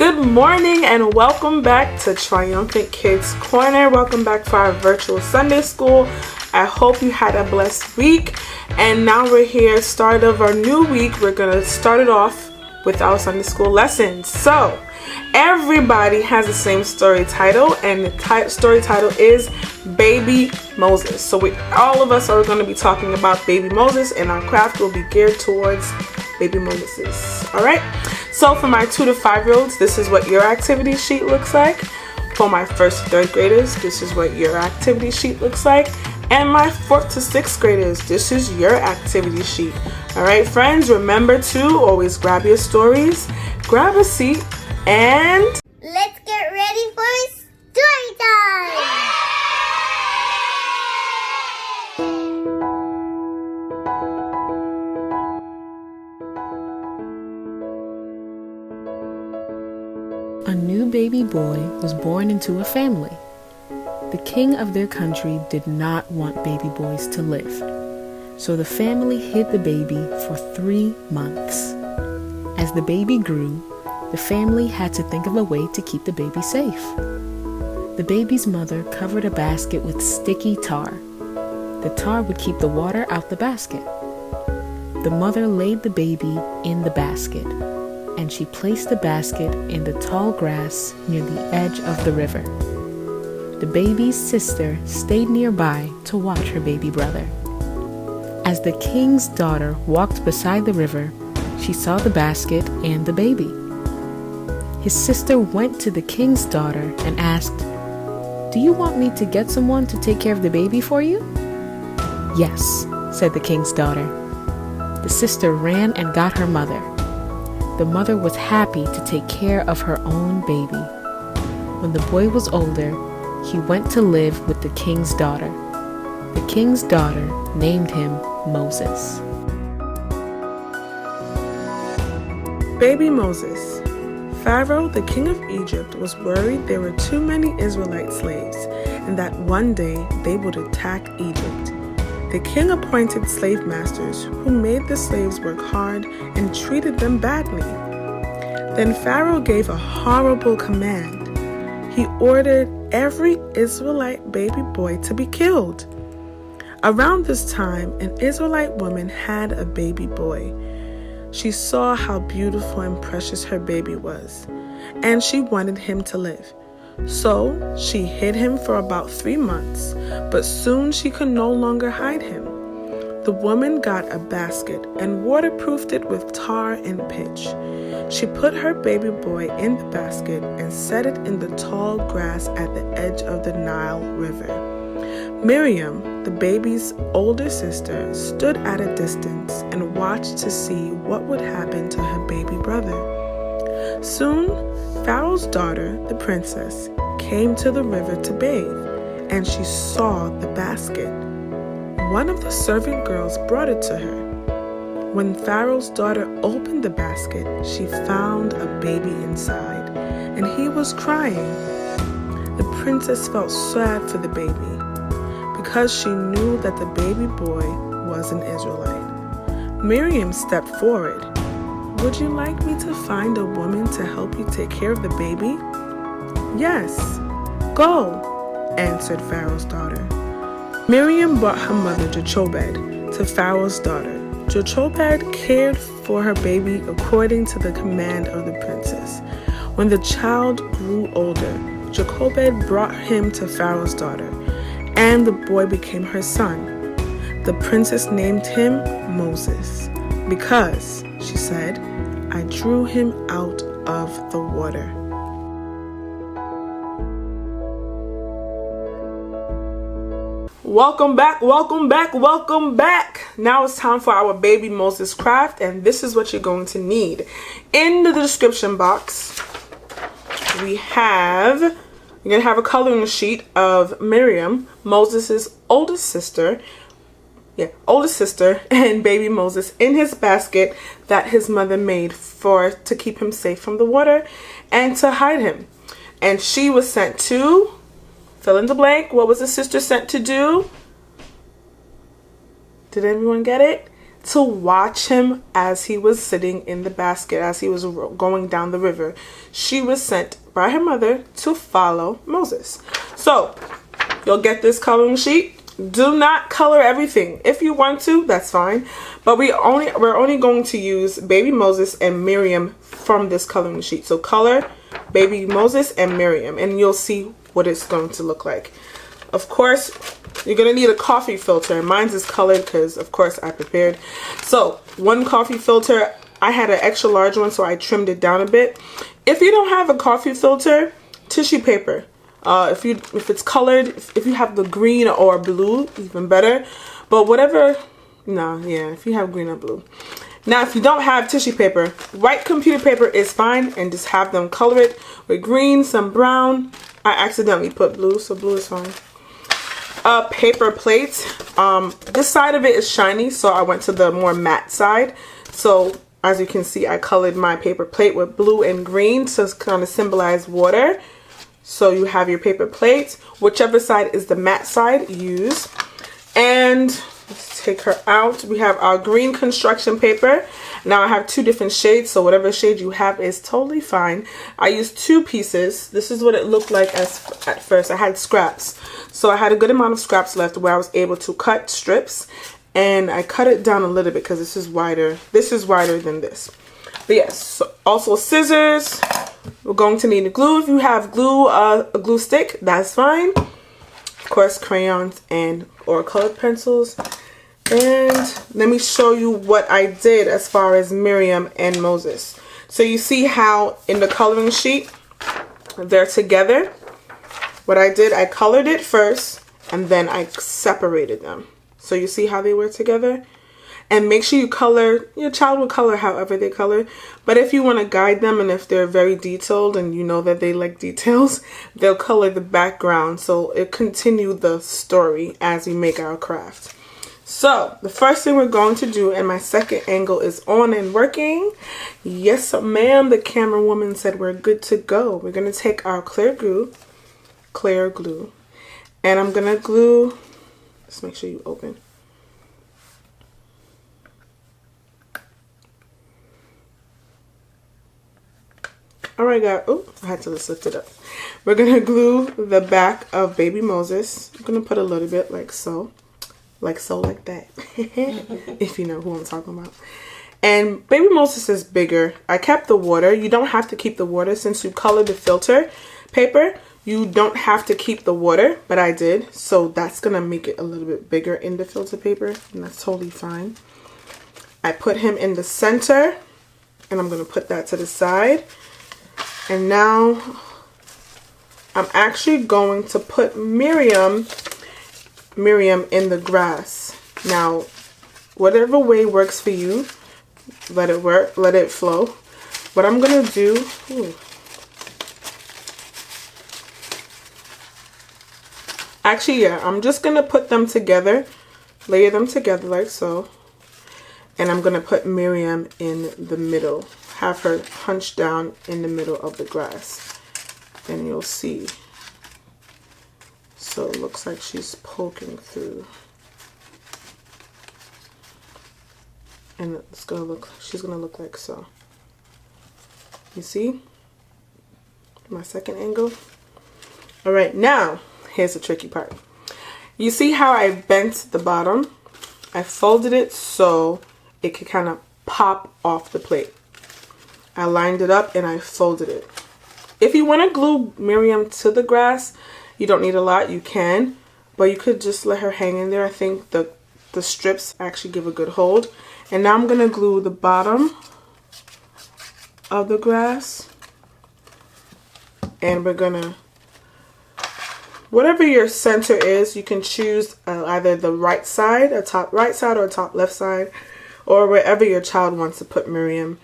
Good morning and welcome back to Triumphant Kids Corner. Welcome back for our virtual Sunday school. I hope you had a blessed week. And now we're here, start of our new week. We're going to start it off with our Sunday school lessons. So, everybody has the same story title, and the story title is Baby Moses. So all of us are going to be talking about Baby Moses, and our craft will be geared towards Baby Moses. All right. So for my 2 to 5-year-olds, this is what your activity sheet looks like. For my 1st to 3rd graders, this is what your activity sheet looks like. And my 4th to 6th graders, this is your activity sheet. All right, friends, remember to always grab your stories, grab a seat, and let's get ready for story time! A new baby boy was born into a family. The king of their country did not want baby boys to live, so the family hid the baby for 3 months. As the baby grew, the family had to think of a way to keep the baby safe. The baby's mother covered a basket with sticky tar. The tar would keep the water out the basket. The mother laid the baby in the basket, and she placed the basket in the tall grass near the edge of the river. The baby's sister stayed nearby to watch her baby brother. As the king's daughter walked beside the river, she saw the basket and the baby. His sister went to the king's daughter and asked, "Do you want me to get someone to take care of the baby for you?" "Yes," said the king's daughter. The sister ran and got her mother. The mother was happy to take care of her own baby. When the boy was older, he went to live with the king's daughter. The king's daughter named him Moses. Baby Moses. Pharaoh, the king of Egypt, was worried there were too many Israelite slaves and that one day they would attack Egypt. The king appointed slave masters who made the slaves work hard and treated them badly. Then Pharaoh gave a horrible command. He ordered every Israelite baby boy to be killed. Around this time, an Israelite woman had a baby boy. She saw how beautiful and precious her baby was, and she wanted him to live. So she hid him for about 3 months, but soon she could no longer hide him. The woman got a basket and waterproofed it with tar and pitch. She put her baby boy in the basket and set it in the tall grass at the edge of the Nile River. Miriam, the baby's older sister, stood at a distance and watched to see what would happen to her baby brother. Soon, Pharaoh's daughter, the princess, came to the river to bathe, and she saw the basket. One of the servant girls brought it to her. When Pharaoh's daughter opened the basket, she found a baby inside, and he was crying. The princess felt sad for the baby, because she knew that the baby boy was an Israelite. Miriam stepped forward. "Would you like me to find a woman to help you take care of the baby?" "Yes, go," answered Pharaoh's daughter. Miriam brought her mother Jochebed to Pharaoh's daughter. Jochebed cared for her baby according to the command of the princess. When the child grew older, Jochebed brought him to Pharaoh's daughter, and the boy became her son. The princess named him Moses because, she said, "I drew him out of the water." Welcome back, welcome back, welcome back. Now it's time for our Baby Moses craft, and this is what you're going to need. In the description box, you're going to have a coloring sheet of Miriam, Moses' oldest sister, and baby Moses in his basket that his mother made to keep him safe from the water and to hide him. And she was sent to, fill in the blank, what was the sister sent to do? Did everyone get it? to watch him as he was sitting in the basket, as he was going down the river. She was sent by her mother to follow Moses. So you'll get this coloring sheet. Do not color everything. If you want to, that's fine. But we're only going to use baby Moses and Miriam from this coloring sheet. So color baby Moses and Miriam, and you'll see what it's going to look like. Of course, you're going to need a coffee filter. Mine's is colored because, of course, I prepared. So, one coffee filter. I had an extra large one, so I trimmed it down a bit. If you don't have a coffee filter, tissue paper. If it's colored, if you have the green or blue, even better. But whatever, if you have green or blue. Now, if you don't have tissue paper, white computer paper is fine, and just have them color it with green, some brown. I accidentally put blue, so blue is fine. Paper plates. This side of it is shiny, so I went to the more matte side. So as you can see, I colored my paper plate with blue and green to kind of symbolize water. So you have your paper plates. Whichever side is the matte side, use. And let's take her out. We have our green construction paper. Now I have two different shades, so whatever shade you have is totally fine. I used 2 pieces. This is what it looked like at first. I had scraps. So I had a good amount of scraps left where I was able to cut strips. And I cut it down a little bit because this is wider. This is wider than this. But yes, so also scissors. We're going to need a glue. If you have glue, a glue stick, that's fine. Of course, crayons or colored pencils. And let me show you what I did as far as Miriam and Moses. So you see how in the coloring sheet, they're together. What I did, I colored it first and then I separated them. So you see how they were together? And make sure you color, your child will color however they color. But if you want to guide them and if they're very detailed and you know that they like details, they'll color the background. So it continue the story as we make our craft. So the first thing we're going to do, and my second angle is on and working. Yes, ma'am, the camera woman said we're good to go. We're going to take our clear glue, and I'm going to glue, let's make sure you open. Alright guys, I had to just lift it up. We're going to glue the back of baby Moses. I'm going to put a little bit like so. Like that. If you know who I'm talking about. And baby Moses is bigger. I kept the water. You don't have to keep the water since you colored the filter paper. You don't have to keep the water, but I did. So that's going to make it a little bit bigger in the filter paper. And that's totally fine. I put him in the center. And I'm going to put that to the side. And now I'm actually going to put Miriam in the grass. Now, whatever way works for you, let it work, let it flow. What I'm going to do, actually, yeah, I'm just going to put them together, layer them together like so. And I'm going to put Miriam in the middle. Have her hunched down in the middle of the grass. And you'll see. So it looks like she's poking through. And it's gonna look, she's gonna look like so. You see? My second angle. Alright, now, here's the tricky part. You see how I bent the bottom? I folded it so it could kind of pop off the plate. I lined it up and I folded it. If you want to glue Miriam to the grass, you don't need a lot, you can. But you could just let her hang in there. I think the strips actually give a good hold. And now I'm going to glue the bottom of the grass. And we're going to, whatever your center is, you can choose either the right side, a top right side or a top left side. Or wherever your child wants to put Miriam.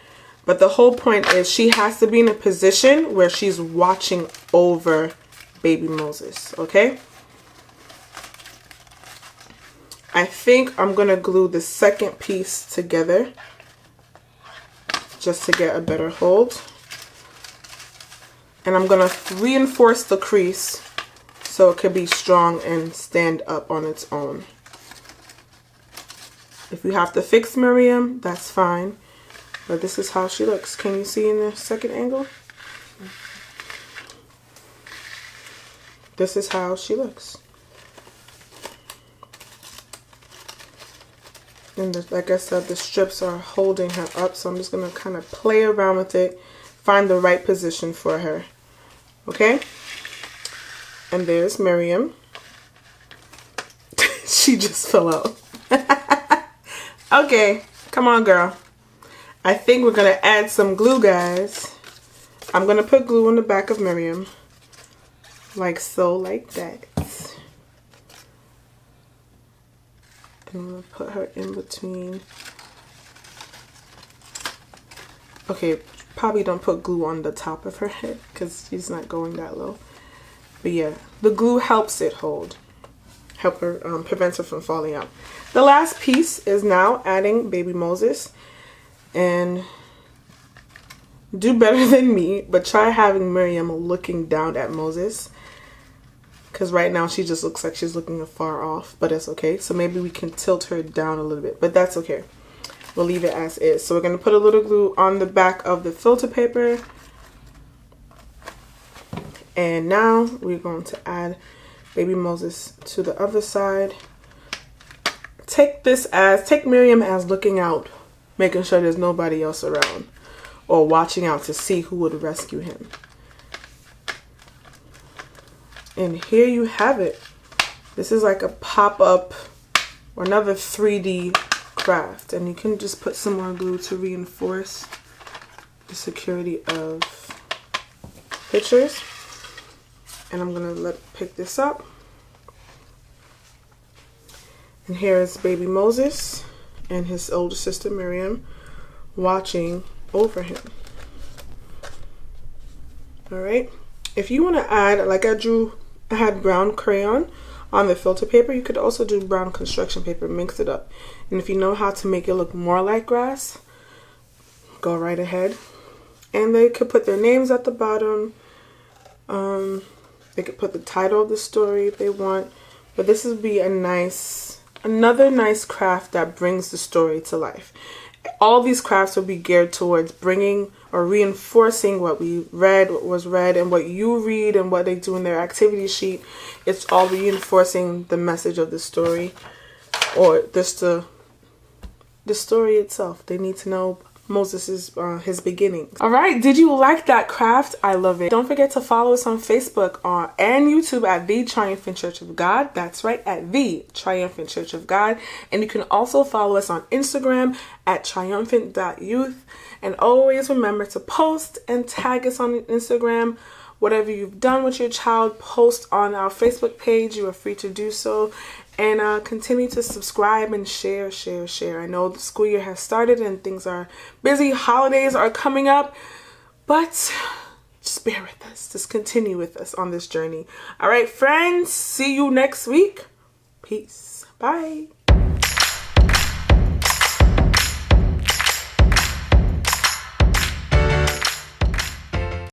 But the whole point is she has to be in a position where she's watching over baby Moses, okay? I think I'm going to glue the second piece together just to get a better hold. And I'm going to reinforce the crease so it could be strong and stand up on its own. If you have to fix Miriam, that's fine. But this is how she looks. Can you see in the second angle? This is how she looks. And like I said, the strips are holding her up, so I'm just going to kind of play around with it, find the right position for her. Okay? And there's Miriam. She just fell out. Okay, come on, girl. I think we're going to add some glue, guys. I'm going to put glue on the back of Miriam. Like so, like that. I'm going to put her in between. Okay, probably don't put glue on the top of her head because she's not going that low. But yeah, the glue helps it hold. Help her, prevents her from falling out. The last piece is now adding baby Moses. And do better than me, but try having Miriam looking down at Moses. Because right now she just looks like she's looking afar off, but it's okay. So maybe we can tilt her down a little bit, but that's okay. We'll leave it as is. So we're going to put a little glue on the back of the filter paper. And now we're going to add baby Moses to the other side. Take Miriam as looking out, making sure there's nobody else around, or watching out to see who would rescue him. And here you have it. This is like a pop-up or another 3D craft. And you can just put some more glue to reinforce the security of pictures. And I'm going to pick this up. And here is baby Moses and his older sister Miriam watching over him. Alright. If you want to add, like I had brown crayon on the filter paper. You could also do brown construction paper, mix it up. And if you know how to make it look more like grass, go right ahead. And they could put their names at the bottom. They could put the title of the story if they want. But this would be another nice craft that brings the story to life. All these crafts will be geared towards bringing or reinforcing what we read, what was read, and what you read and what they do in their activity sheet. It's all reinforcing the message of the story, or just the story itself. They need to know Moses' his beginnings. All right, did you like that craft? I love it. Don't forget to follow us on Facebook and YouTube at The Triumphant Church of God. That's right, at The Triumphant Church of God. And you can also follow us on Instagram at triumphant.youth. And always remember to post and tag us on Instagram. Whatever you've done with your child, post on our Facebook page. You are free to do so. And continue to subscribe and share. I know the school year has started and things are busy. Holidays are coming up. But just bear with us. Just continue with us on this journey. All right, friends. See you next week. Peace. Bye.